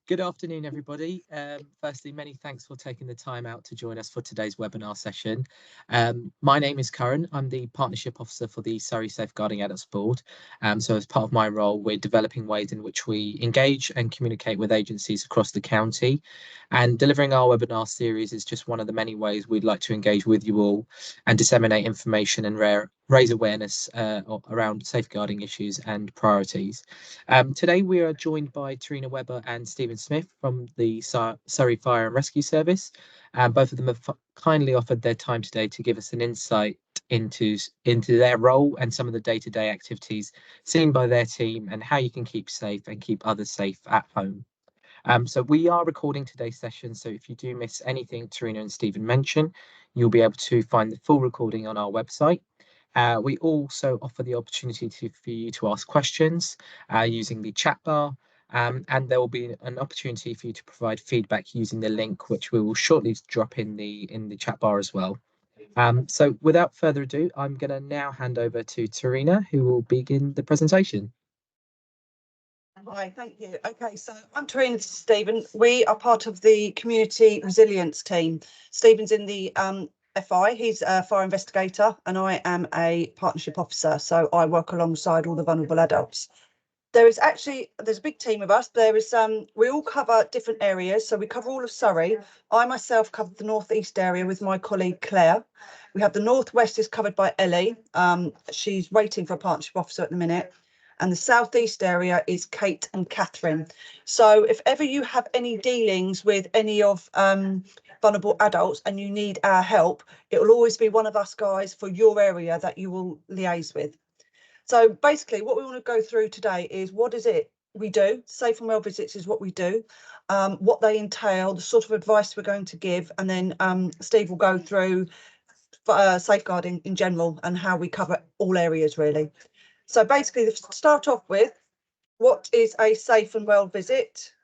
Good afternoon, everybody. Firstly, many thanks for taking the time out to join us for today's webinar session. My name is Curran. I'm the Partnership Officer for the Surrey Safeguarding Adults Board. So as part of my role, we're developing ways in which we engage and communicate with agencies across the county. And delivering our webinar series is just one of the many ways we'd like to engage with you all and disseminate information and raise awareness around safeguarding issues and priorities. Today we are joined by Tarina Webber and Stephen Smith from the Surrey Fire and Rescue Service. Both of them have kindly offered their time today to give us an insight into their role and some of the day-to-day activities seen by their team and how you can keep safe and keep others safe at home. So we are recording today's session, so if you do miss anything Tarina and Stephen mention, you'll be able to find the full recording on our website. We also offer the opportunity for you to ask questions using the chat bar, and there will be an opportunity for you to provide feedback using the link, which we will shortly drop in the chat bar as well. So without further ado, I'm going to now hand over to Tarina, who will begin the presentation. Hi, thank you. Okay, so I'm Tarina, this is Stephen. We are part of the community resilience team. Stephen's in the FI, he's a fire investigator, and I am a partnership officer, so I work alongside all the vulnerable adults. There's a big team of us. We all cover different areas, so we cover all of Surrey. I myself cover the northeast area with my colleague Claire. We have the northwest is covered by Ellie. She's waiting for a partnership officer at the minute. And the southeast area is Kate and Catherine. So if ever you have any dealings with any of vulnerable adults and you need our help, it will always be one of us guys for your area that you will liaise with. So basically what we want to go through today is what is it we do. Safe and well visits is what we do, what they entail, the sort of advice we're going to give, and then Steve will go through safeguarding in general and how we cover all areas really. So basically, to start off with, what is a safe and well visit?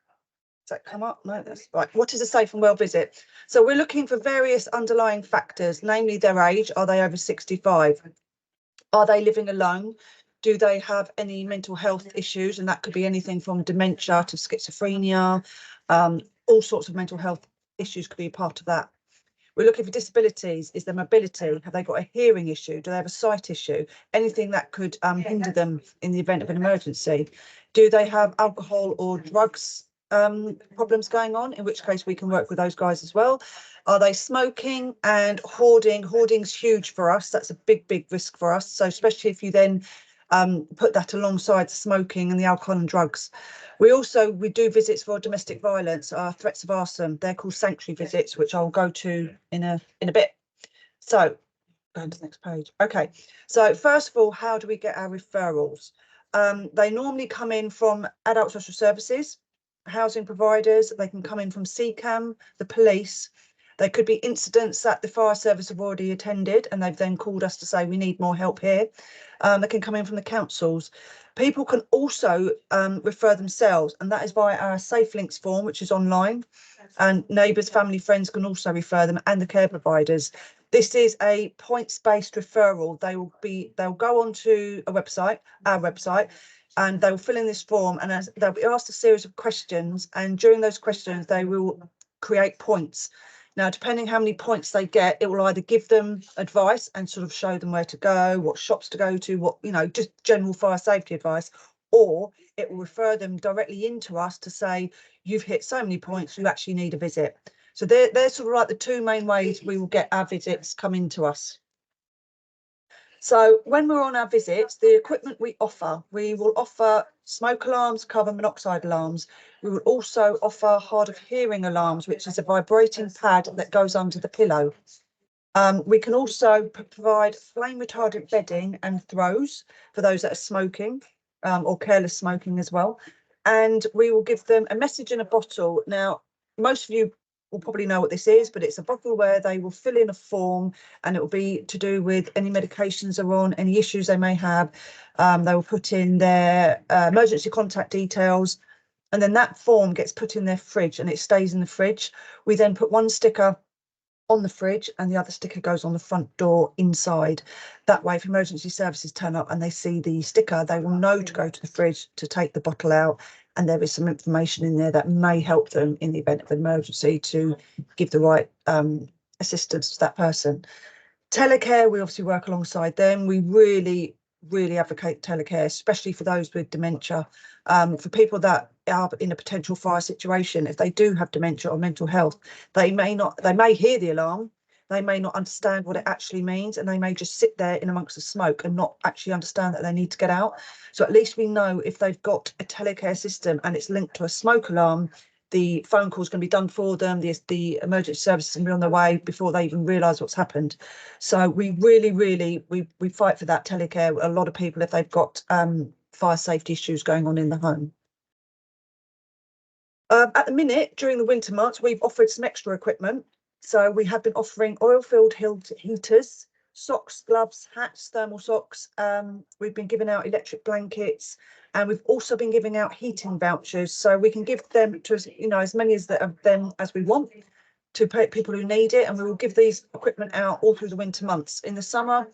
Does that come up? No, that's right. What is a safe and well visit? So we're looking for various underlying factors, namely their age. Are they over 65? Are they living alone? Do they have any mental health issues? And that could be anything from dementia to schizophrenia. All sorts of mental health issues could be part of that. We're looking for disabilities. Is there mobility? Have they got a hearing issue? Do they have a sight issue? Anything that could hinder them in the event of an emergency? Do they have alcohol or drugs problems going on? In which case we can work with those guys as well. Are they smoking and hoarding? Hoarding's huge for us. That's a big, big risk for us. So especially if you then put that alongside the smoking and the alcohol and drugs. We do visits for domestic violence, threats of arson. They're called sanctuary visits, which I'll go to in a bit. So go to the next page. Okay, so first of all, how do we get our referrals? They normally come in from adult social services, housing providers. They can come in from CCAM, the police. There could be incidents that the fire service have already attended and they've then called us to say we need more help here. They can come in from the councils. People can also refer themselves, and that is via our Safe Links form, which is online, and neighbours, family, friends can also refer them, and the care providers. This is a points-based referral. They'll go onto a website, our website, and they will fill in this form, and they'll be asked a series of questions, and during those questions they will create points. Now, depending how many points they get, it will either give them advice and sort of show them where to go, what shops to go to, what, just general fire safety advice, or it will refer them directly into us to say, you've hit so many points, you actually need a visit. So they're sort of like the two main ways we will get our visits come into us. So when we're on our visits, the equipment we will offer smoke alarms, carbon monoxide alarms. We will also offer hard of hearing alarms, which is a vibrating pad that goes under the pillow. We can also provide flame retardant bedding and throws for those that are smoking or careless smoking as well. And we will give them a message in a bottle. Now, most of you will probably know what this is, but it's a bottle where they will fill in a form and it will be to do with any medications they're on, any issues they may have. They will put in their emergency contact details, and then that form gets put in their fridge and it stays in the fridge. We then put one sticker on the fridge and the other sticker goes on the front door inside. That way, if emergency services turn up and they see the sticker, they will know to go to the fridge to take the bottle out and there is some information in there that may help them in the event of an emergency to give the right assistance to that person. Telecare, we obviously work alongside them. We really advocate telecare, especially for those with dementia. For people that are in a potential fire situation, if they do have dementia or mental health, they may hear the alarm, they may not understand what it actually means, and they may just sit there in amongst the smoke and not actually understand that they need to get out. So at least we know if they've got a telecare system and it's linked to a smoke alarm, the phone call's going to be done for them, the emergency services can be on their way before they even realise what's happened. So we really we fight for that telecare. A lot of people, if they've got fire safety issues going on in the home. At the minute, during the winter months, we've offered some extra equipment. So we have been offering oil-filled heaters, socks, gloves, hats, thermal socks. We've been giving out electric blankets, and we've also been giving out heating vouchers. So we can give them to, you know, as many of them as we want to people who need it, and we will give these equipment out all through the winter months. In the summer,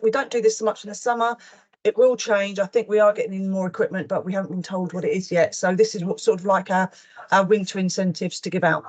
we don't do this so much in the summer. It will change. I think we are getting in more equipment, but we haven't been told what it is yet. So this is what sort of like our winter incentives to give out.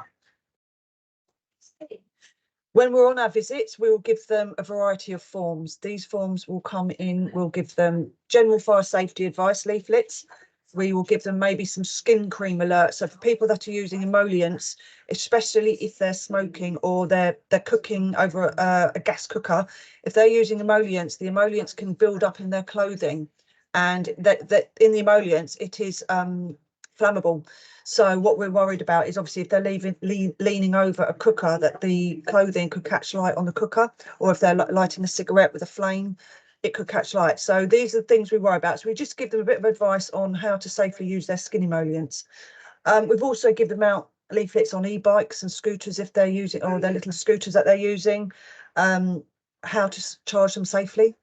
When we're on our visits, we will give them a variety of forms. These forms will come in, we'll give them general fire safety advice leaflets. We will give them maybe some skin cream alerts. So for people that are using emollients, especially if they're smoking or they're cooking over a gas cooker, if they're using emollients, the emollients can build up in their clothing, and that in the emollients it is flammable. So what we're worried about is obviously if they're leaning over a cooker, that the clothing could catch light on the cooker, or if they're lighting a cigarette with a flame, it could catch light. So these are the things we worry about. So we just give them a bit of advice on how to safely use their skin emollients. We've also given them out leaflets on e-bikes and scooters if they're using, or their little scooters that they're using, how to charge them safely.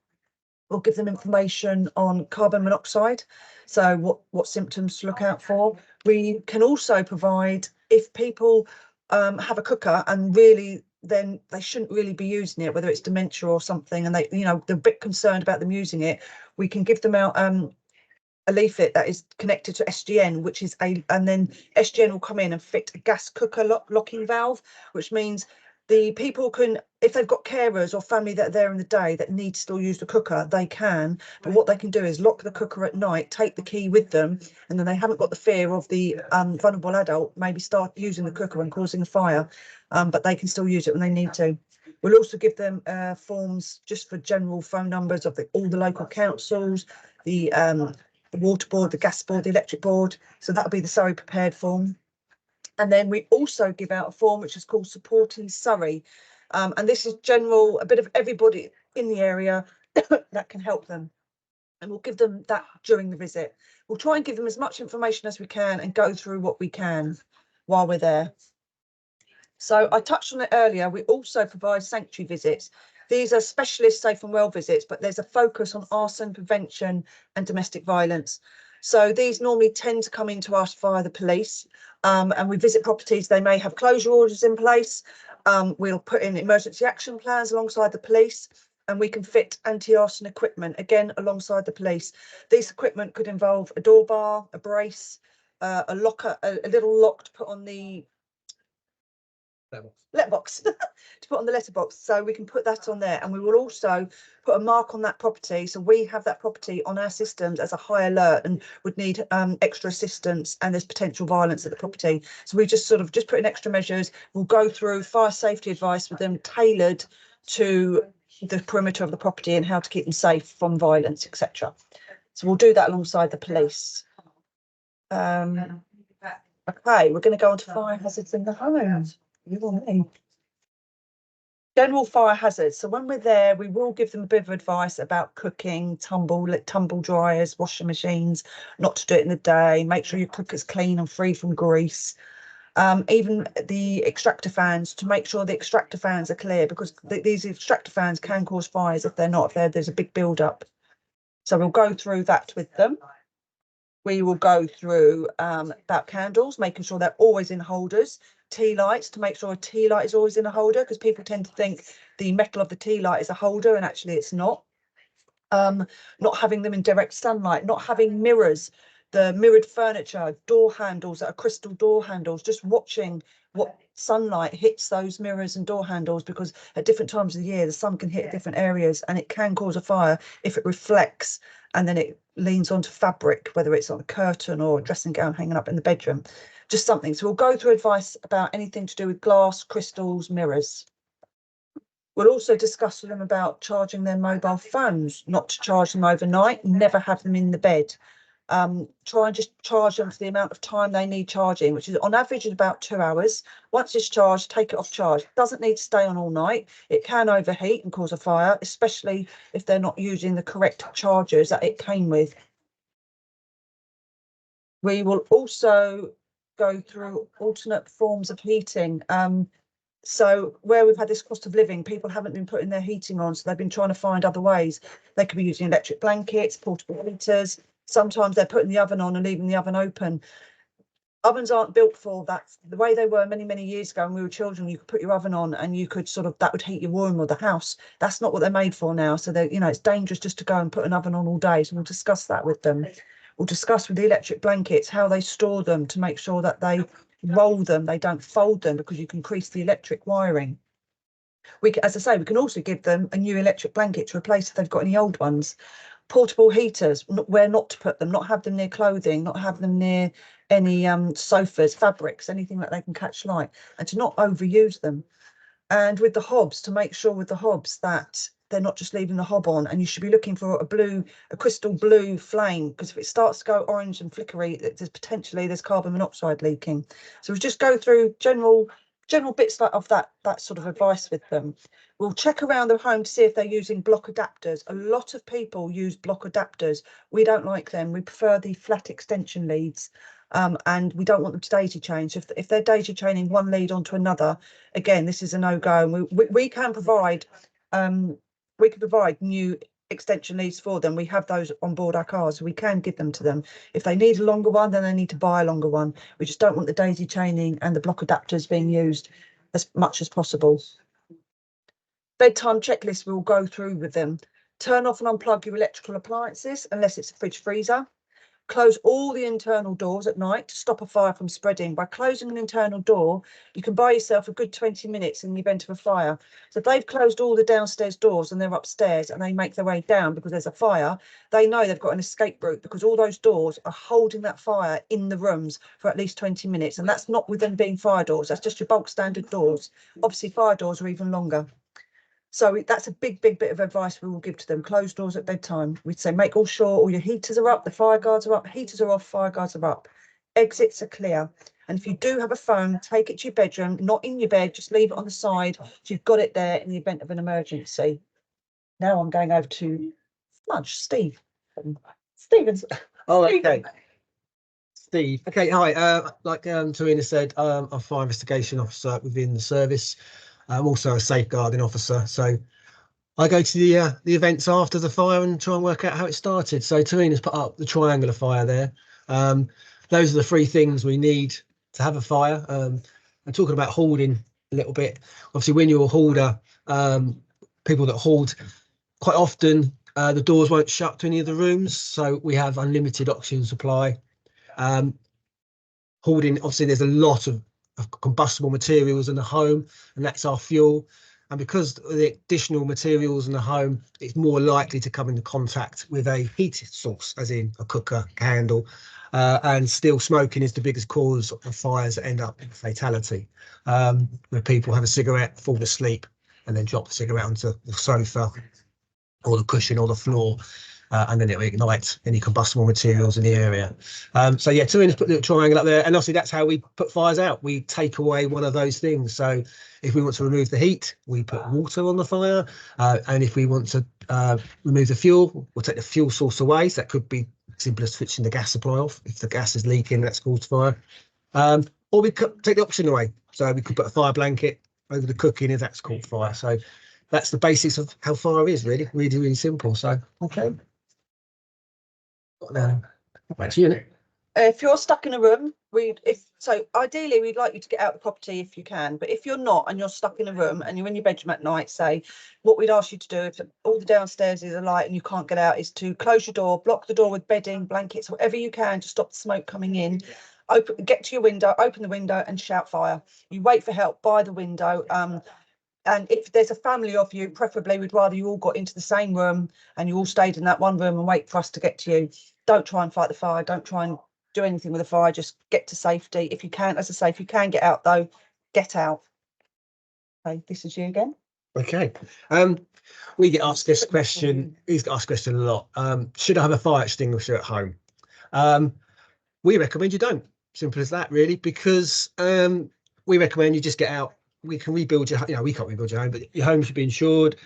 We'll give them information on carbon monoxide, so what symptoms to look out for. We can also provide, if people have a cooker and really then they shouldn't really be using it, whether it's dementia or something, and they, you know, they're a bit concerned about them using it, we can give them out a leaflet that is connected to SGN, which is and then SGN will come in and fit a gas cooker locking valve, which means the people can, if they've got carers or family that are there in the day that need to still use the cooker, they can. But what they can do is lock the cooker at night, take the key with them, and then they haven't got the fear of the vulnerable adult maybe start using the cooker and causing a fire, but they can still use it when they need to. We'll also give them forms just for general phone numbers of all the local councils, the water board, the gas board, the electric board. So that'll be the Surrey prepared form. And then we also give out a form which is called Supporting Surrey. And this is general, a bit of everybody in the area that can help them. And we'll give them that during the visit. We'll try and give them as much information as we can and go through what we can while we're there. So I touched on it earlier. We also provide sanctuary visits. These are specialist safe and well visits, but there's a focus on arson prevention and domestic violence. So these normally tend to come into us via the police, and we visit properties. They may have closure orders in place. We'll put in emergency action plans alongside the police, and we can fit anti-arson equipment, again, alongside the police. These equipment could involve a door bar, a brace, a locker, a little lock to put on the letterbox to put on the letterbox, so we can put that on there, and we will also put a mark on that property, so we have that property on our systems as a high alert and would need extra assistance, and there's potential violence at the property. So we just put in extra measures. We'll go through fire safety advice with them tailored to the perimeter of the property and how to keep them safe from violence, etc. So we'll do that alongside the police. Okay, we're going to go on to fire hazards in the home. You or me? General fire hazards. So when we're there, we will give them a bit of advice about cooking, tumble dryers, washing machines, not to do it in the day. Make sure your cooker's clean and free from grease. Even the extractor fans, to make sure the extractor fans are clear, because these extractor fans can cause fires if they're not, there's a big build up. So we'll go through that with them. We will go through about candles, making sure they're always in holders. Tea lights, to make sure a tea light is always in a holder, because people tend to think the metal of the tea light is a holder, and actually it's not. Not having them in direct sunlight, not having mirrors. the mirrored furniture, door handles that are crystal door handles, just watching what sunlight hits those mirrors and door handles, because at different times of the year the sun can hit different areas and it can cause a fire if it reflects and then it leans onto fabric, whether it's on a curtain or a dressing gown hanging up in the bedroom. Just something. So we'll go through advice about anything to do with glass, crystals, mirrors. We'll also discuss with them about charging their mobile phones, not to charge them overnight, never have them in the bed. Try and just charge them for the amount of time they need charging, which is on average is about 2 hours. Once it's charged, take it off charge. It doesn't need to stay on all night. It can overheat and cause a fire, especially if they're not using the correct chargers that it came with. We will also go through alternate forms of heating. So where we've had this cost of living, people haven't been putting their heating on, so they've been trying to find other ways. They could be using electric blankets, portable heaters. Sometimes they're putting the oven on and leaving the oven open. Ovens aren't built for that. The way they were many, many years ago when we were children, you could put your oven on and you could that would heat your room or the house. That's not what they're made for now. So they, it's dangerous just to go and put an oven on all day. So we'll discuss that with them. We'll discuss with the electric blankets how they store them to make sure that they roll them, they don't fold them, because you can crease the electric wiring. As I say, we can also give them a new electric blanket to replace if they've got any old ones. Portable heaters, where not to put them, not have them near clothing, not have them near any sofas, fabrics, anything that they can catch light, and to not overuse them. And with the hobs, to make sure with the hobs that they're not just leaving the hob on, and you should be looking for a crystal blue flame, because if it starts to go orange and flickery, there's carbon monoxide leaking. So we'll just go through general bits of that sort of advice with them. We'll check around the home to see if they're using block adapters. A lot of people use block adapters. We don't like them. We prefer the flat extension leads. And we don't want them to daisy chain. So if they're daisy chaining one lead onto another, again, this is a no-go. And we can provide new extension leads for them. We have those on board our cars, so we can give them to them. If they need a longer one, then they need to buy a longer one. We just don't want the daisy chaining and the block adapters being used as much as possible. Bedtime checklist we'll go through with them. Turn off and unplug your electrical appliances unless it's a fridge freezer. Close all the internal doors at night to stop a fire from spreading. By closing an internal door, you can buy yourself a good 20 minutes in the event of a fire. So if they've closed all the downstairs doors and they're upstairs and they make their way down because there's a fire, they know they've got an escape route, because all those doors are holding that fire in the rooms for at least 20 minutes. And that's not with them being fire doors. That's just your bulk standard doors. Obviously, fire doors are even longer. So that's a big bit of advice we will give to them. Close doors at bedtime. We'd say make sure all your heaters are up, the fire guards are up, heaters are off, fire guards are up. Exits are clear. And if you do have a phone, take it to your bedroom, not in your bed, just leave it on the side so you've got it there in the event of an emergency. Now I'm going over to Steve. Stevens. Oh, okay. Steve. Okay, hi. Like Tarina said, I'm a fire investigation officer within the service. I'm also a safeguarding officer, so I go to the events after the fire and try and work out how it started. So Tarina's put up the triangular fire there. Those are the three things we need to have a fire. I'm talking about hoarding a little bit. Obviously, when you're a hoarder, people that hoard, quite often the doors won't shut to any of the rooms, so we have unlimited oxygen supply. Hoarding, obviously, there's a lot of combustible materials in the home, and that's our fuel. And because of the additional materials in the home, it's more likely to come into contact with a heat source, as in a cooker, candle, and still smoking is the biggest cause of fires that end up in fatality, where people have a cigarette, fall asleep, and then drop the cigarette onto the sofa or the cushion or the floor. And then it will ignite any combustible materials in the area. So yeah, Tarina's put the triangle up there, and obviously that's how we put fires out. We take away one of those things. So if we want to remove the heat, we put water on the fire, and if we want to remove the fuel, we'll take the fuel source away. So that could be simple as switching the gas supply off. If the gas is leaking, that's caused fire. Or we could take the oxygen away. So we could put a fire blanket over the cooking if that's caught fire. So that's the basics of how fire is, really, really simple. So okay. Back to you, Nick. If you're stuck in a room, So ideally, we'd like you to get out of the property if you can. But if you're not and you're stuck in a room and you're in your bedroom at night, say, what we'd ask you to do if all the downstairs is alight and you can't get out is to close your door, block the door with bedding, blankets, whatever you can to stop the smoke coming in. Get to your window, open the window and shout fire. You wait for help by the window. And if there's a family of you, preferably we'd rather you all got into the same room and you all stayed in that one room and wait for us to get to you. Don't try and fight the fire. Don't try and do anything with the fire. Just get to safety. If you can, as I say, if you can get out though, get out. Okay, this is you again. Okay. We get asked this question. He's got asked this question a lot. Should I have a fire extinguisher at home? We recommend you don't. Simple as that, really, because we recommend you just get out. We can rebuild your, we can't rebuild your home, but your home should be insured.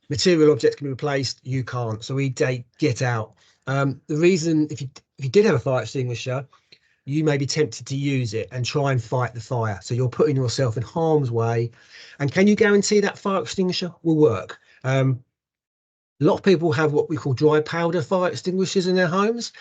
Material objects can be replaced. You can't. So we say get out. The reason, if you did have a fire extinguisher, you may be tempted to use it and try and fight the fire. So you're putting yourself in harm's way. And can you guarantee that fire extinguisher will work? A lot of people have what we call dry powder fire extinguishers in their homes.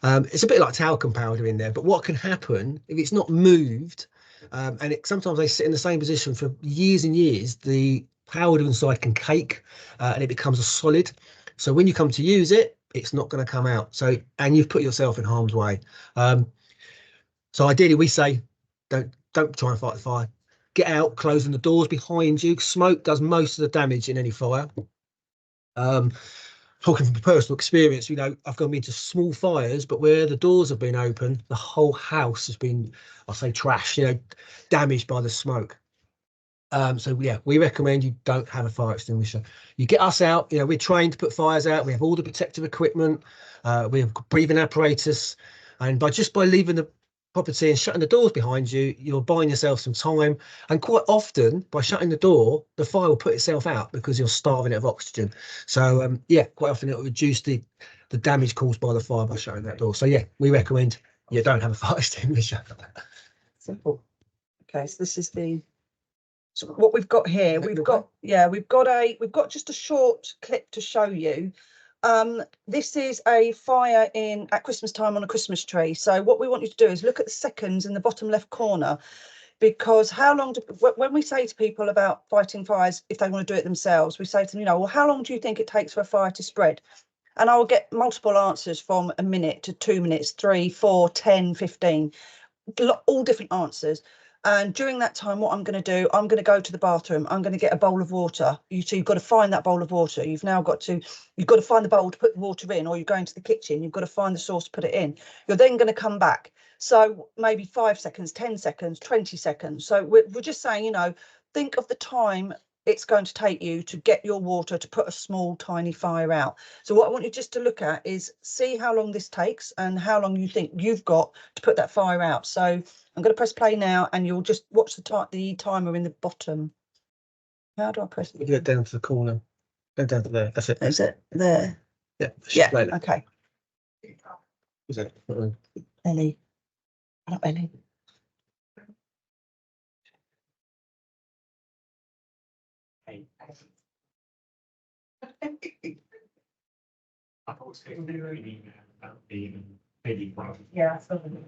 It's a bit like talcum powder in there, but what can happen if it's not moved, and sometimes they sit in the same position for years and years, the powder inside can cake and it becomes a solid. So when you come to use it, it's not going to come out. So, and you've put yourself in harm's way. So ideally we say, don't try and fight the fire. Get out, closing the doors behind you. Smoke does most of the damage in any fire. Talking from personal experience, I've gone into small fires, but where the doors have been open, the whole house has been, I'll say, trashed, damaged by the smoke. So yeah, we recommend you don't have a fire extinguisher. You get us out, we're trained to put fires out. We have all the protective equipment. We have breathing apparatus, and by leaving the property and shutting the doors behind you, you're buying yourself some time. And quite often, by shutting the door, the fire will put itself out because you're starving it of oxygen. So yeah, quite often it will reduce the damage caused by the fire by shutting that door. So yeah, we recommend you don't have a fire extinguisher. Simple. Okay, so this is so what we've got here. We've got just a short clip to show you. This is a fire at Christmas time on a Christmas tree. So what we want you to do is look at the seconds in the bottom left corner, because when we say to people about fighting fires, if they want to do it themselves, we say to them, well, how long do you think it takes for a fire to spread? And I will get multiple answers from a minute to 2 minutes, 3, 4, 10, 15, all different answers. And during that time, what I'm going to do, I'm going to go to the bathroom. I'm going to get a bowl of water. So you've got to find that bowl of water. You've got to find the bowl to put the water in, or you go into the kitchen. You've got to find the source to put it in. You're then going to come back. So maybe 5 seconds, 10 seconds, 20 seconds. So we're just saying, think of the time it's going to take you to get your water to put a small, tiny fire out. So what I want you just to look at is see how long this takes and how long you think you've got to put that fire out. So I'm going to press play now, and you'll just watch the timer in the bottom. How do I press it? You get down to the corner. Go down to there. That's it. Is it there? Yeah. Yeah. Okay. Is it? Ellie. Not Ellie. Yeah. It's nothing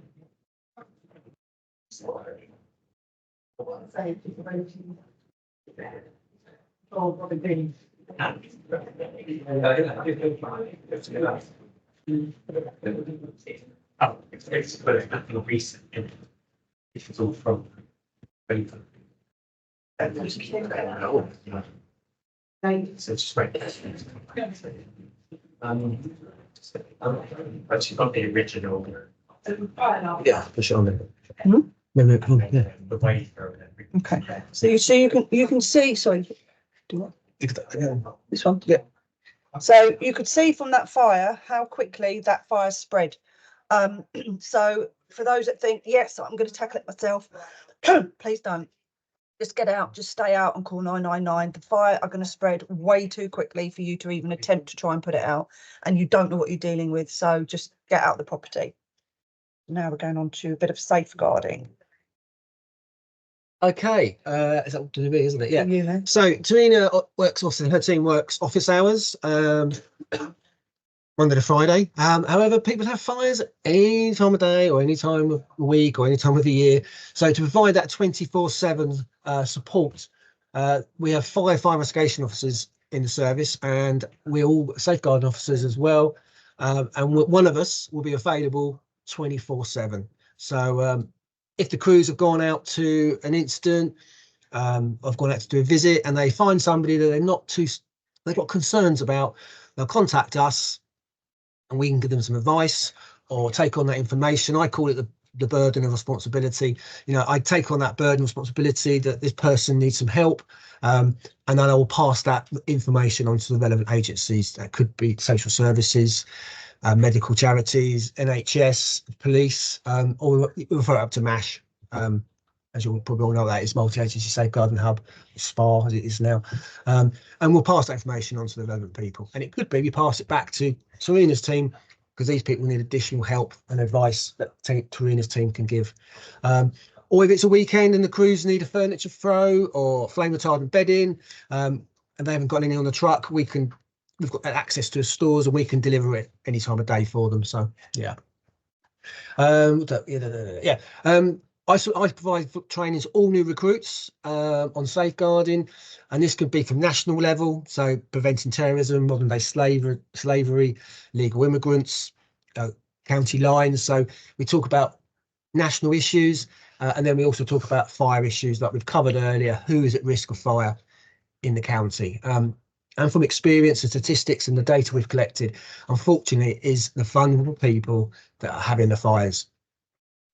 recent. It's all from so it's right. But you got the original. Yeah, push it on there. Hmm? Yeah. The wafer and everything. Okay. So you can see. Sorry. Do what? This one. Yeah. So you could see from that fire how quickly that fire spread. So for those that think, yes, I'm going to tackle it myself, please don't. Just get out, just stay out and call 999. The fire are going to spread way too quickly for you to even attempt to try and put it out, and you don't know what you're dealing with. So just get out of the property. Now we're going on to a bit of safeguarding. Okay, is that to me, isn't it? Yeah. Yeah. So Tarina works office. Her team works office hours. Monday to Friday. However, people have fires any time of day or any time of the week or any time of the year. So to provide that 24/7 support, we have 5 fire investigation officers in the service, and we're all safeguarding officers as well. And one of us will be available 24/7. So if the crews have gone out to an incident, I've gone out to do a visit, and they find somebody that they've got concerns about, they'll contact us and we can give them some advice or take on that information. I call it the burden of responsibility. You know, I take on that burden of responsibility that this person needs some help, and then I will pass that information on to the relevant agencies. That could be social services, medical charities, NHS, police, or we'll refer it up to MASH. As you probably all know, that is Multi-Agency Safeguarding Hub, SPA as it is now. And we'll pass that information on to the relevant people. And it could be we pass it back to Serena's team, because these people need additional help and advice that Serena's team can give. Or if it's a weekend and the crews need a furniture throw or flame retardant bedding, and they haven't got any on the truck, we've got access to the stores and we can deliver it any time of day for them. So yeah. I provide training to all new recruits on safeguarding, and this could be from national level, so preventing terrorism, modern day slavery, legal immigrants, county lines. So we talk about national issues, and then we also talk about fire issues like we've covered earlier. Who is at risk of fire in the county? And from experience and statistics and the data we've collected, unfortunately, it is the vulnerable people that are having the fires.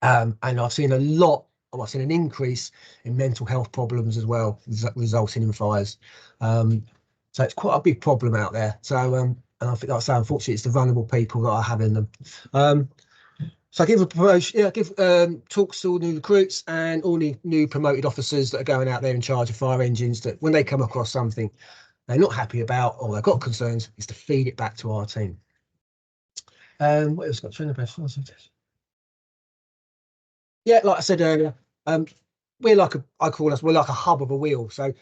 And I've seen an increase in mental health problems as well, resulting in fires. So it's quite a big problem out there. So, and I think, like I say, unfortunately, it's the vulnerable people that are having them. So I give talks to all new recruits and all new promoted officers that are going out there in charge of fire engines, that when they come across something they're not happy about or they've got concerns, is to feed it back to our team. What else got to best? Yeah, like I said earlier, we're like a hub of a wheel. So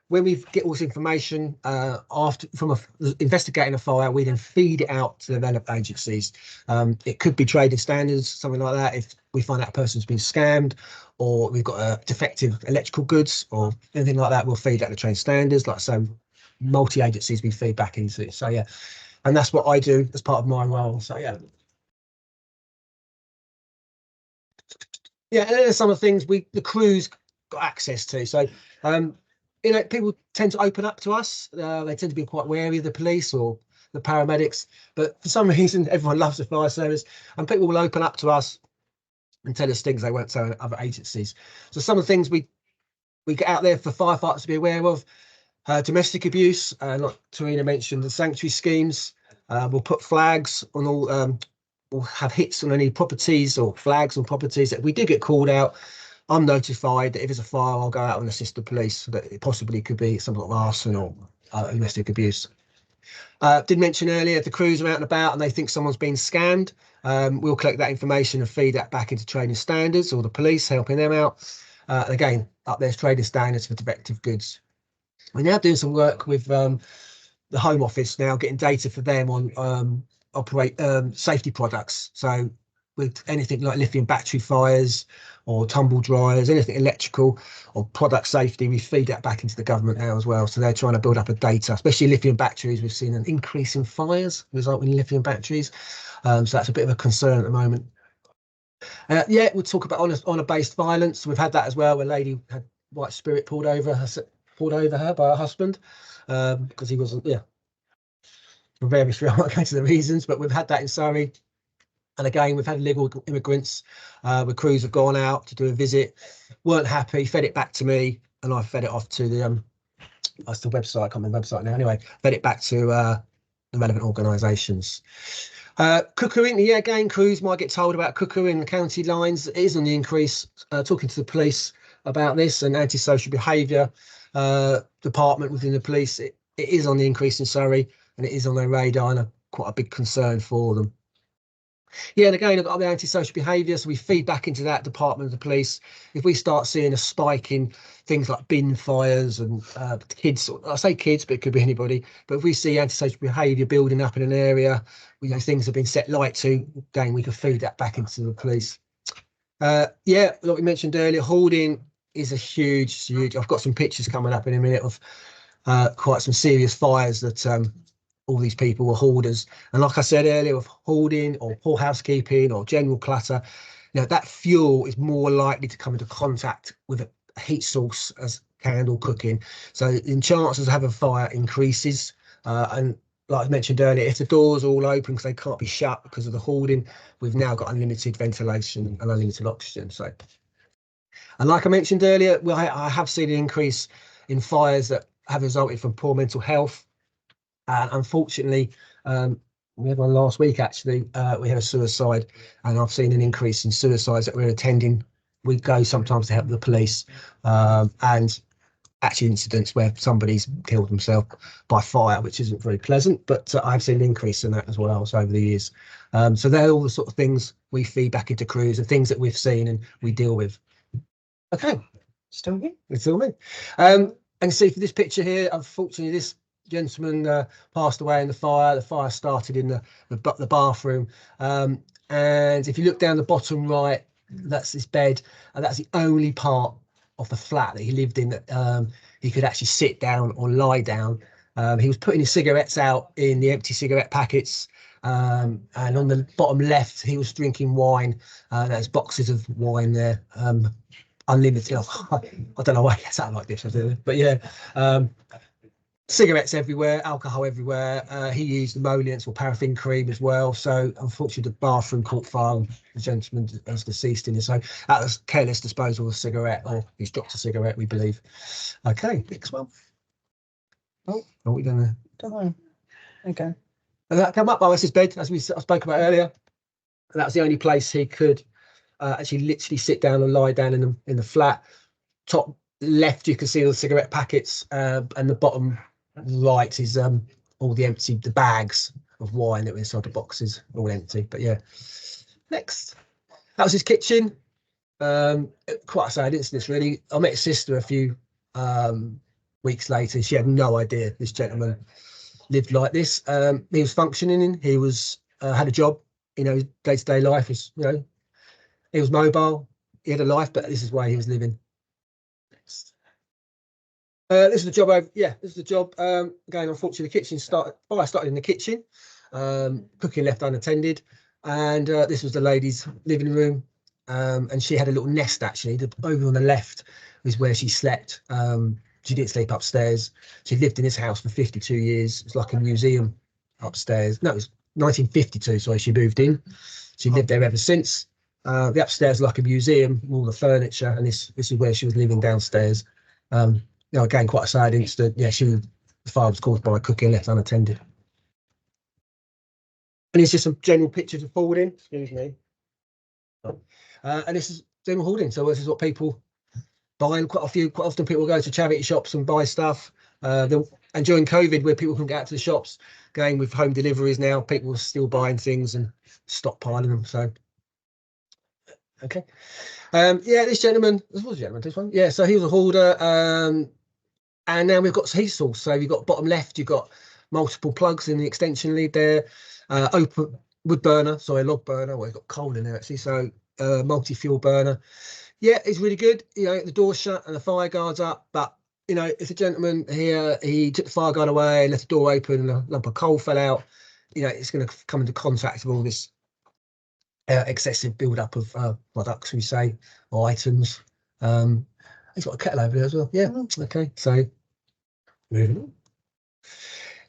when we get all this information from investigating a fire, we then feed it out to the relevant agencies. It could be trading standards, something like that. If we find that person's been scammed, or we've got defective electrical goods or anything like that, we'll feed that to trade standards. Like so, multi-agencies we feed back into. So yeah, and that's what I do as part of my role. So yeah. Yeah, and there's some of the things the crews got access to. So, people tend to open up to us. They tend to be quite wary of the police or the paramedics, but for some reason, everyone loves the fire service, and people will open up to us and tell us things they won't tell other agencies. So some of the things we get out there for firefighters to be aware of: domestic abuse, like Tarina mentioned, the sanctuary schemes. We'll put flags on all. Or have hits on any properties or flags on properties that we do get called out. I'm notified that if there's a fire, I'll go out and assist the police. That it possibly could be some sort of arson or domestic abuse. Did mention earlier, if the crews are out and about and they think someone's been scammed, we'll collect that information and feed that back into trading standards or the police, helping them out. And again, up there's trading standards for defective goods. We're now doing some work with the Home Office now, getting data for them on safety products. So with anything like lithium battery fires or tumble dryers, anything electrical or product safety, we feed that back into the government now as well. So they're trying to build up a data, especially lithium batteries. We've seen an increase in fires resulting in lithium batteries. So that's a bit of a concern at the moment. We'll talk about honour-based violence. We've had that as well. A lady had white spirit poured over her by her husband because he wasn't, for various reasons, the reasons, but we've had that in Surrey. And again, we've had illegal immigrants where crews have gone out to do a visit, weren't happy, fed it back to me, and I fed it off to that's the website, I can't remember the website now. Anyway, fed it back to the relevant organisations. Cuckooing, again, crews might get told about cuckooing the county lines. It is on the increase. Talking to the police about this, and antisocial behaviour department within the police, it is on the increase in Surrey. And it is on their radar and quite a big concern for them. Yeah, and again, I've got the antisocial behaviour, so we feed back into that department of the police. If we start seeing a spike in things like bin fires and kids, I say kids, but it could be anybody, but if we see antisocial behaviour building up in an area, you know, things have been set light to, again, we can feed that back into the police. Yeah, like we mentioned earlier, hoarding is a huge, I've got some pictures coming up in a minute of quite some serious fires that all these people were hoarders. And like I said earlier, of hoarding or poor housekeeping or general clutter, you know, that fuel is more likely to come into contact with a heat source as candle cooking. So the chances of having a fire increases. And like I mentioned earlier, if the doors are all open because they can't be shut because of the hoarding, we've now got unlimited ventilation and unlimited oxygen. So, and like I mentioned earlier, well, I have seen an increase in fires that have resulted from poor mental health. And unfortunately, we had one last week, actually. We had a suicide, and I've seen an increase in suicides that we're attending. We go sometimes to help the police, and actually incidents where somebody's killed themselves by fire, which isn't very pleasant, but I've seen an increase in that as well over the years. So they're all the sort of things we feed back into crews and things that we've seen and we deal with. Okay. Still here? It's all me. And see for this picture here, unfortunately, this gentleman passed away in the fire. The fire started in the bathroom. And if you look down the bottom right, that's his bed. And that's the only part of the flat that he lived in that he could actually sit down or lie down. He was putting his cigarettes out in the empty cigarette packets. And on the bottom left, he was drinking wine. There's boxes of wine there. Unlimited. I don't know why it's out like this, but yeah, cigarettes everywhere, alcohol everywhere. He used emollients or paraffin cream as well. So unfortunately, the bathroom caught fire. The gentleman was deceased in it. So that was careless disposal of a cigarette, or he's dropped a cigarette, we believe. Okay, next one. Oh, are we gonna? Don't know. Okay. And that come up. Oh, that's his bed, as I spoke about earlier. That was the only place he could actually literally sit down and lie down in the flat. Top left, you can see all the cigarette packets, and the bottom right is all the bags of wine that were inside the boxes, all empty. But yeah, next, that was his kitchen. Quite a sad incident, really. I met his sister a few weeks later. She had no idea this gentleman lived like this. He was functioning. He was had a job. You know, day-to-day life is, you know, he was mobile. He had a life, but this is why he was living. This is the job. This is the job. Again, unfortunately, the kitchen started. Oh, I started in the kitchen. Cooking left unattended, and this was the lady's living room. And she had a little nest actually. Over on the left is where she slept. She didn't sleep upstairs. She lived in this house for 52 years. It's like a museum upstairs. No, it was 1952. Sorry, she moved in. She lived there ever since. The upstairs is like a museum, all the furniture, and this is where she was living downstairs. You know, again, quite a sad incident. Yeah, the fire was caused by cooking left unattended. And it's just some general pictures of hoarding. Excuse me. And this is general hoarding. So this is what people buy. Quite often people go to charity shops and buy stuff. And during COVID, where people couldn't get out to the shops, going with home deliveries now, people are still buying things and stockpiling them. So. Okay. Yeah, this gentleman, this one. Yeah, so he was a hoarder. And now we've got heat source. So you've got bottom left, you've got multiple plugs in the extension lead there. Open wood burner, sorry, log burner. Well, you've got coal in there actually. So multi-fuel burner. Yeah, it's really good. You know, the door's shut and the fire guard's up. But, you know, if a gentleman here, he took the fire guard away, left the door open and a lump of coal fell out, you know, it's going to come into contact with all this excessive build-up of products, we say, or items. He's got a kettle over there as well. Yeah, okay, so moving on.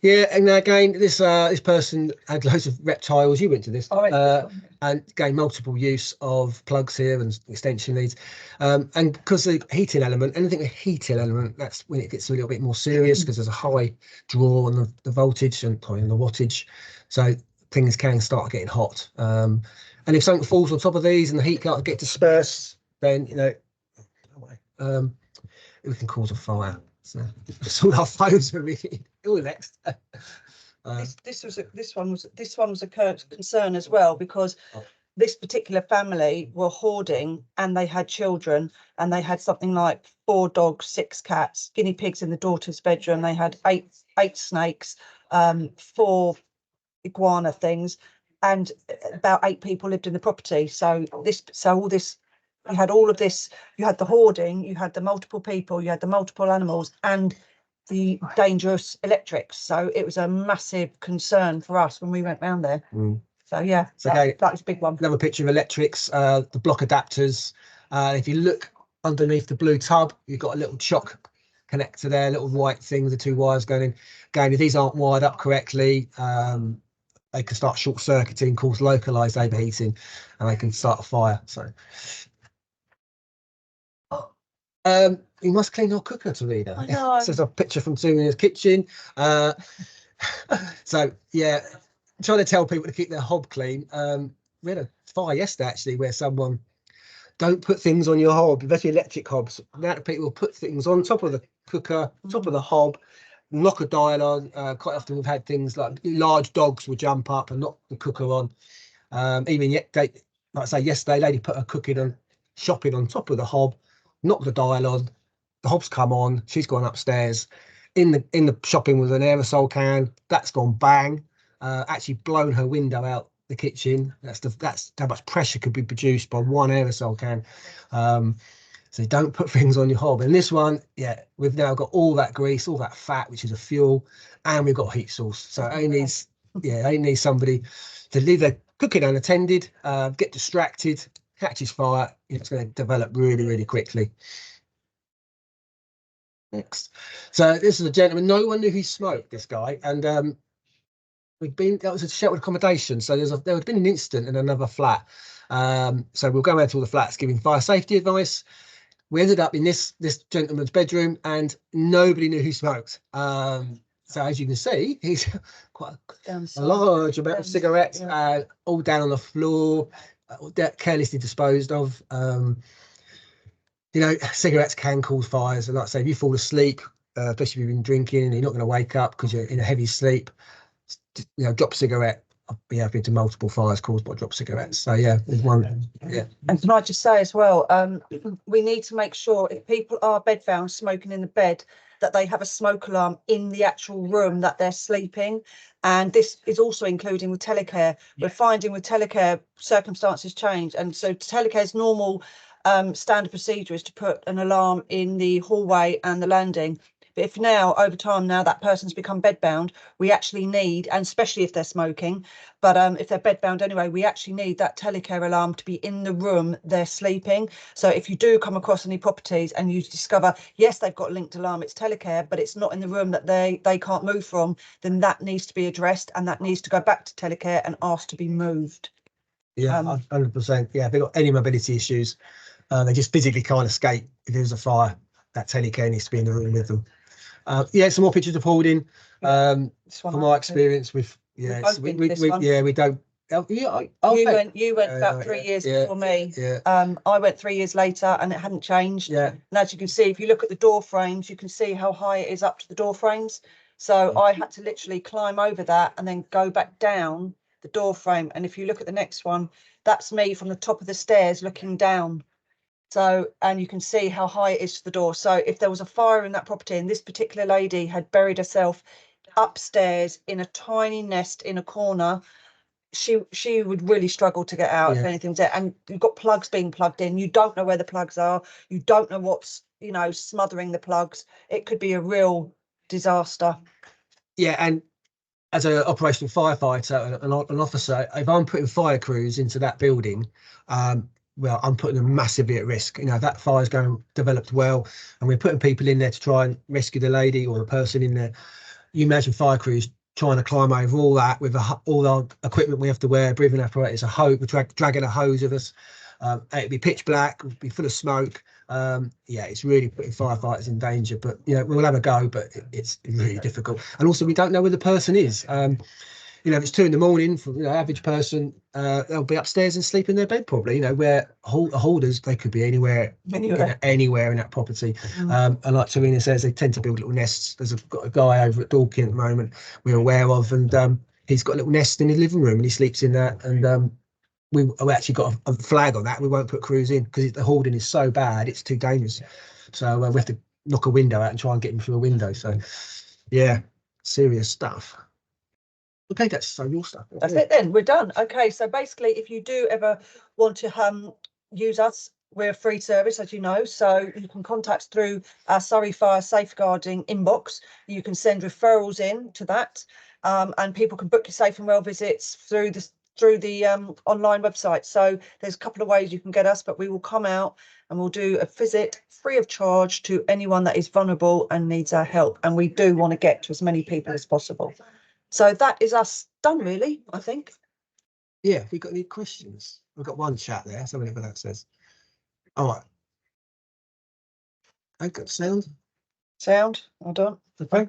Yeah, and again, this person had loads of reptiles. You went to this, and again, multiple use of plugs here and extension leads, and because the heating element, anything with heating element, that's when it gets a little bit more serious because there's a high draw on the voltage and the wattage, so things can start getting hot. And if something falls on top of these and the heat can't get dispersed, then, you know, it can cause a fire. So that's all our phones are really. Oh, next. This one was a concern as well, because this particular family were hoarding, and they had children, and they had something like 4 dogs, 6 cats, guinea pigs in the daughter's bedroom. They had eight snakes, 4 iguana things, and about 8 people lived in the property. So all this, you had all of this, you had the hoarding, you had the multiple people, you had the multiple animals, and the dangerous electrics. So it was a massive concern for us when we went round there. So yeah, that was a big one. Another picture of electrics, the block adapters. If you look underneath the blue tub, you've got a little chock connector there, little white thing with the 2 wires going in. Again, if these aren't wired up correctly, they can start short circuiting, cause localized overheating, and they can start a fire. So you must clean your cooker, Tarina. I know. This is a picture from Tarina's kitchen. So yeah, trying to tell people to keep their hob clean. We had a fire yesterday actually where someone, don't put things on your hob, especially electric hobs. Now people will put things on top of the cooker, top of the hob, knock a dial on. Quite often we've had things like large dogs will jump up and knock the cooker on. Even yet, like I say, yesterday, a lady put her shopping on top of the hob, knocked the dial on, the hob's come on, she's gone upstairs. In the shopping with an aerosol can, that's gone bang, actually blown her window out the kitchen. That's how much pressure could be produced by one aerosol can. So don't put things on your hob. And this one, yeah, we've now got all that grease, all that fat, which is a fuel, and we've got heat source. So it needs somebody to leave their cooking unattended, get distracted, catches fire. It's going to develop really, really quickly. Next. So this is a gentleman, no one knew he smoked, this guy, and that was a sheltered accommodation. So there had been an incident in another flat. So we'll go around to all the flats giving fire safety advice. We ended up in this gentleman's bedroom, and nobody knew he smoked. So as you can see, he's quite a large amount of cigarettes, all down on the floor, carelessly disposed of. You know, cigarettes can cause fires, and like I say, if you fall asleep, especially if you've been drinking and you're not going to wake up because you're in a heavy sleep, you know, drop cigarette. I've been to multiple fires caused by drop cigarettes. So yeah, there's one. Yeah. And can I just say as well, we need to make sure if people are bedbound smoking in the bed, that they have a smoke alarm in the actual room that they're sleeping. And this is also including with telecare. We're finding with telecare circumstances change, and so telecare's normal standard procedure is to put an alarm in the hallway and the landing. But if now, over time, now that person's become bedbound, we actually need, and especially if they're smoking, but if they're bedbound anyway, we actually need that telecare alarm to be in the room they're sleeping. So if you do come across any properties and you discover, yes, they've got a linked alarm, it's telecare, but it's not in the room that they can't move from, then that needs to be addressed, and that needs to go back to telecare and ask to be moved. Yeah, 100%. Yeah, if they've got any mobility issues, they just physically can't escape. If there's a fire, that telecare needs to be in the room with them. Yeah, some more pictures of hoarding. From my experience with, we don't. You went about 3 years before me. Yeah. I went 3 years later, and it hadn't changed. Yeah. And as you can see, if you look at the door frames, you can see how high it is up to the door frames. So I had to literally climb over that and then go back down the door frame. And if you look at the next one, that's me from the top of the stairs looking down. So, and you can see how high it is to the door. So if there was a fire in that property, and this particular lady had buried herself upstairs in a tiny nest in a corner, she would really struggle to get out if anything's there. And you've got plugs being plugged in. You don't know where the plugs are. You don't know what's, you know, smothering the plugs. It could be a real disaster. Yeah, and as an operational firefighter, an officer, if I'm putting fire crews into that building, well, I'm putting them massively at risk. You know, if that fire's going developed well, and we're putting people in there to try and rescue the lady or the person in there. You imagine fire crews trying to climb over all that with all our equipment we have to wear, breathing apparatus, a hose, we're dragging a hose of us. It'd be pitch black, it'd be full of smoke. Yeah, it's really putting firefighters in danger. But you know, we'll have a go, but it's really difficult. And also, we don't know where the person is. You know, if it's 2 a.m. for average person, they'll be upstairs and sleep in their bed probably. You know, where holders, they could be anywhere, anywhere in that property. And like Serena says, they tend to build little nests. Got a guy over at Dorking at the moment we're aware of, and he's got a little nest in his living room and he sleeps in that. And we actually got a flag on that. We won't put crews in because the hoarding is so bad, it's too dangerous. So we have to knock a window out and try and get him through a window. So yeah, serious stuff. Okay, that's your stuff. That's it then, we're done. Okay, so basically, if you do ever want to use us, we're a free service, as you know, so you can contact us through our Surrey Fire Safeguarding inbox. You can send referrals in to that, and people can book your safe and well visits through the online website. So there's a couple of ways you can get us, but we will come out and we'll do a visit free of charge to anyone that is vulnerable and needs our help, and we do want to get to as many people as possible. So that is us done, really, I think. Yeah, have we got any questions? We've got one chat there, something that says. All right. I got sound. Hold on. Okay.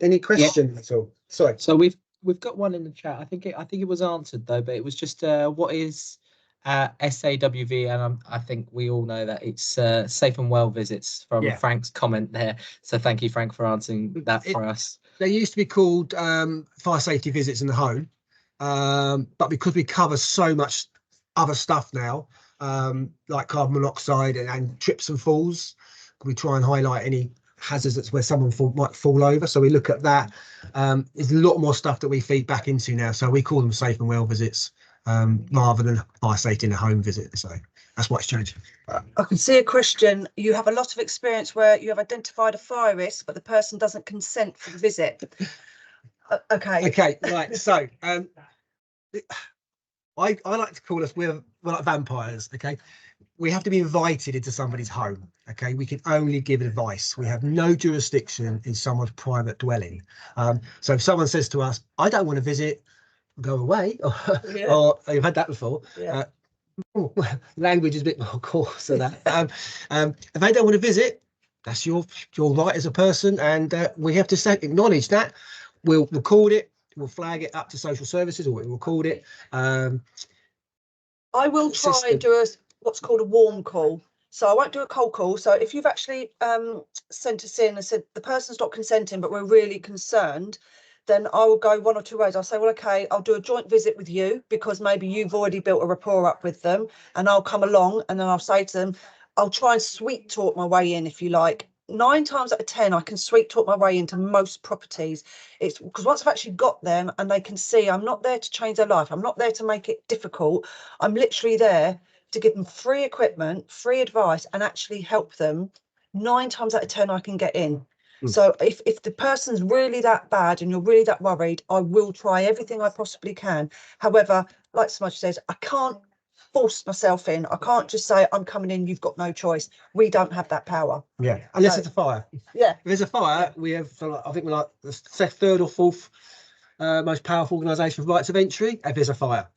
Any questions at all? Sorry. So we've got one in the chat. I think it was answered though, but it was just what is SAWV, and I think we all know that it's safe and well visits from Frank's comment there. So thank you, Frank, for answering that for us. They used to be called fire safety visits in the home, but because we cover so much other stuff now, like carbon monoxide and trips and falls, we try and highlight any hazards that's where someone might fall over. So we look at that. There's a lot more stuff that we feed back into now. So we call them safe and well visits rather than fire safety in a home visit. So that's what's changed. I can see a question. You have a lot of experience where you have identified a fire risk, but the person doesn't consent for the visit. Okay. Okay, right. So I like to call us, we're like vampires. Okay, we have to be invited into somebody's home. Okay, we can only give advice. We have no jurisdiction in someone's private dwelling. So if someone says to us, I don't want to visit, go away, or you've had that before. Language is a bit more coarse than that. If they don't want to visit, that's your right as a person, and we have to acknowledge that. We'll record it, we'll flag it up to social services, or we'll record it. I will try and do what's called a warm call. So I won't do a cold call. So if you've actually sent us in and said the person's not consenting, but we're really concerned, then I will go one or two ways. I'll say, well, okay, I'll do a joint visit with you because maybe you've already built a rapport up with them, and I'll come along and then I'll say to them, I'll try and sweet talk my way in, if you like. 9 times out of 10, I can sweet talk my way into most properties. It's because once I've actually got them and they can see I'm not there to change their life, I'm not there to make it difficult, I'm literally there to give them free equipment, free advice, and actually help them. 9 times out of 10, I can get in. So if the person's really that bad and you're really that worried, I will try everything I possibly can. However, like Smudge says, I can't force myself in. I can't just say I'm coming in, you've got no choice. We don't have that power. Yeah, unless it's a fire. Yeah. If there's a fire, we have, I think we're like the 3rd or 4th most powerful organisation for rights of entry if there's a fire.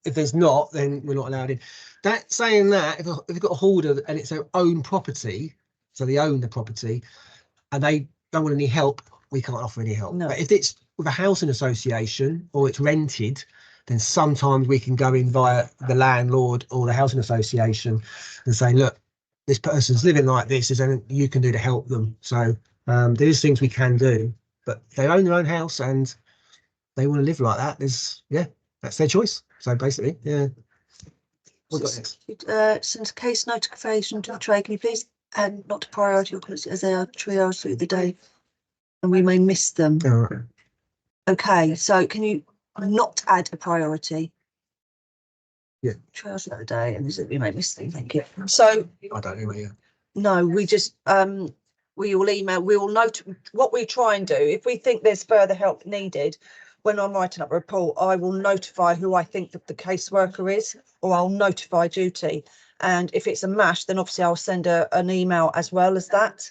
If there's not, then we're not allowed in. That saying that, if you've got a hoarder and it's their own property, so they own the property, and they don't want any help, we can't offer any help. No. But if it's with a housing association or it's rented, then sometimes we can go in via the landlord or the housing association and say, look, this person's living like this, is there anything you can do to help them? So there's things we can do, but they own their own house and they want to live like that. That's their choice. So basically, what got next? Since case notification to the trade, can you please add not to priority as they are triaged through the day and we may miss them? All right. Okay, so can you not add a priority? Yeah. Triage throughout the day and we may miss them. Thank you. So I don't know. No, we just we will email. We will note what we try and do. If we think there's further help needed, when I'm writing up a report, I will notify who I think that the caseworker is, or I'll notify duty. And if it's a MASH, then obviously I'll send an email as well as that.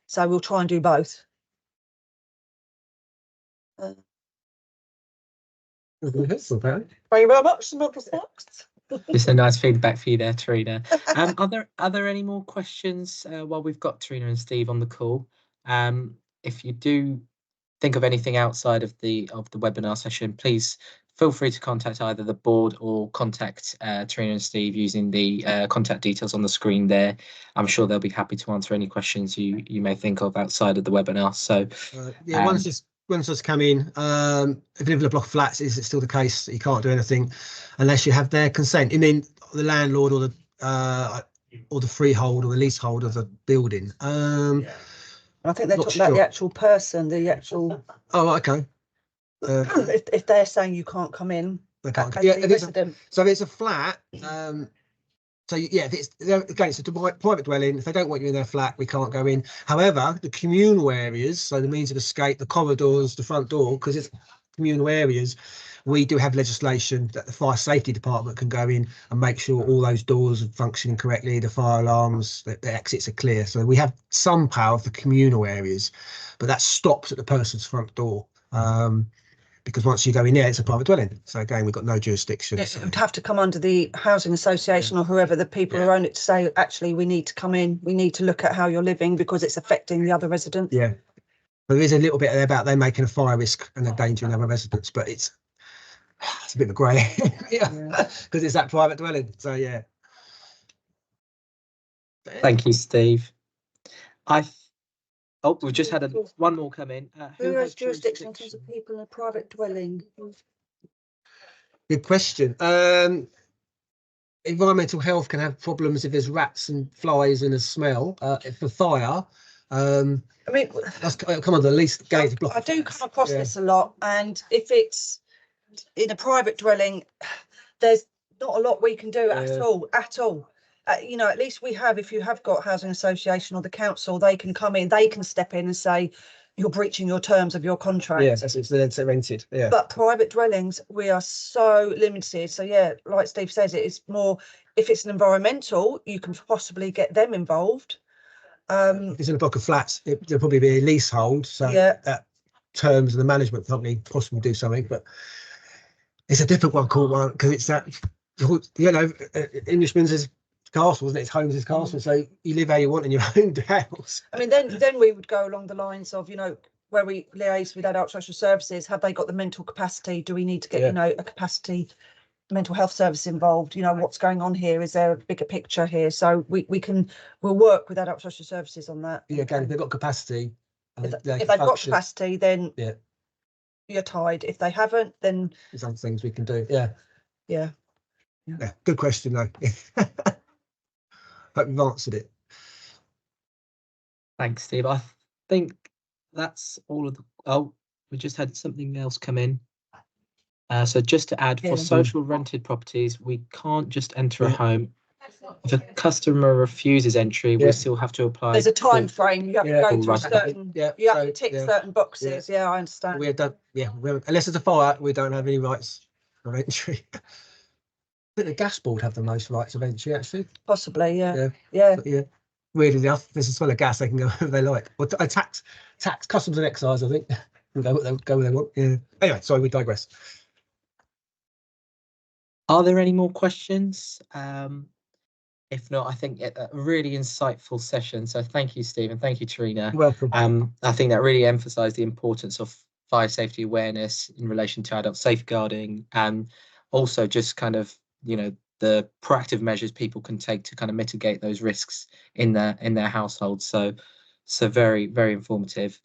So we'll try and do both. Thank you very much. Just a nice feedback for you there, Trina. Are there any more questions while we've got Trina and Steve on the call? If you do think of anything outside of the webinar session, please feel free to contact either the board or contact Trina and Steve using the contact details on the screen there. I'm sure they'll be happy to answer any questions you may think of outside of the webinar. So yeah, once it's come in, if you live in a block of flats, is it still the case that you can't do anything unless you have their consent? I mean, the landlord or the freehold or the leasehold of the building. I think they're Not talking about sure. the actual person, the actual. Oh, okay. If they're saying you can't come in, They can't. as Yeah, the if it's resident. so if it's a flat. So yeah, if it's again, it's a private dwelling. If they don't want you in their flat, we can't go in. However, the communal areas, so the means of escape, the corridors, the front door, because it's communal areas, we do have legislation that the fire safety department can go in and make sure all those doors are functioning correctly, the fire alarms, the exits are clear. So we have some power for communal areas, but that stops at the person's front door. Because once you go in there, it's a private dwelling. So again, we've got no jurisdiction. It would have to come under the housing association or whoever the people who own it to say, actually, we need to come in. We need to look at how you're living because it's affecting the other residents. Yeah. But there is a little bit there about them making a fire risk and endangering other residents, but it's a bit of a grey area because it's that private dwelling. So yeah. thank you, Steve. We've just had one more come in. Who has jurisdiction in terms of people in a private dwelling? Good question. Environmental health can have problems if there's rats and flies and a smell. For fire, I mean, that's come on the least gated block. I do come across this a lot, and if it's in a private dwelling, there's not a lot we can do at all. You know, at least we have, if you have got housing association or the council, they can come in, they can step in and say, you're breaching your terms of your contract. Yes, it's rented. Yeah. But private dwellings, we are so limited. So yeah, like Steve says, it is more, if it's an environmental, you can possibly get them involved. If it's in a block of flats, there'll probably be a leasehold. So that terms of the management company possibly do something, but it's a different one called one because it's that, you know, Englishman's is castle, isn't it? It's homes is castle. So you live how you want in your own house. I mean, then we would go along the lines of, you know, where we liaise with adult social services. Have they got the mental capacity? Do we need to get, you know, a capacity mental health service involved? You know, what's going on here? Is there a bigger picture here? So we'll work with adult social services on that. Yeah, again, if they've got capacity. If they've got capacity, then you're tied. If they haven't, then there's other things we can do. Yeah. Good question though. Hope we've answered it. Thanks, Steve. I think that's all of the. Oh, we just had something else come in. So just to add, for social rented properties, we can't just enter a home. If a customer refuses entry, we still have to apply. There's a time frame. You have to go through certain. You have to tick certain boxes. Yeah, I understand. We don't. Unless there's a fire, we don't have any rights of entry. I think the gas board have the most rights of entry, actually. Possibly, yeah. Weirdly enough, if there's a smell of gas, they can go wherever they like. Or tax, customs and excise, I think. Go where they want. Yeah. Anyway, sorry, we digress. Are there any more questions? If not, I think a really insightful session. So thank you, Steve, and thank you, Trina. You're welcome. I think that really emphasised the importance of fire safety awareness in relation to adult safeguarding, and also just kind of, you know, the proactive measures people can take to kind of mitigate those risks in their households. So very, very informative.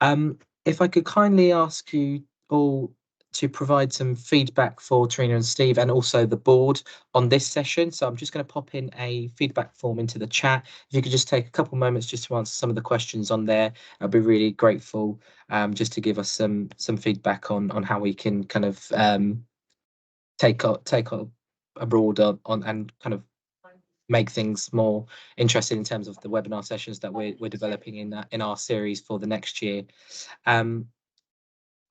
If I could kindly ask you all to provide some feedback for Trina and Steve and also the board on this session. So I'm just going to pop in a feedback form into the chat. If you could just take a couple of moments just to answer some of the questions on there, I'd be really grateful, just to give us some feedback on how we can kind of take abroad on and kind of make things more interesting in terms of the webinar sessions that we're developing in our series for the next year.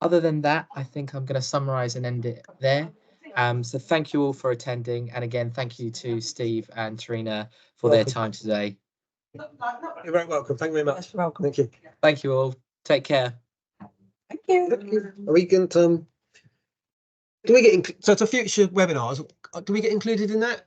Other than that, I think I'm going to summarize and end it there. So thank you all for attending. And again, thank you to Steve and Trina for their time today. You're very welcome. Thank you very much. You're welcome. Thank you. Thank you all. Take care. Thank you. Are we going to, do we get, so to future webinars, do we get included in that?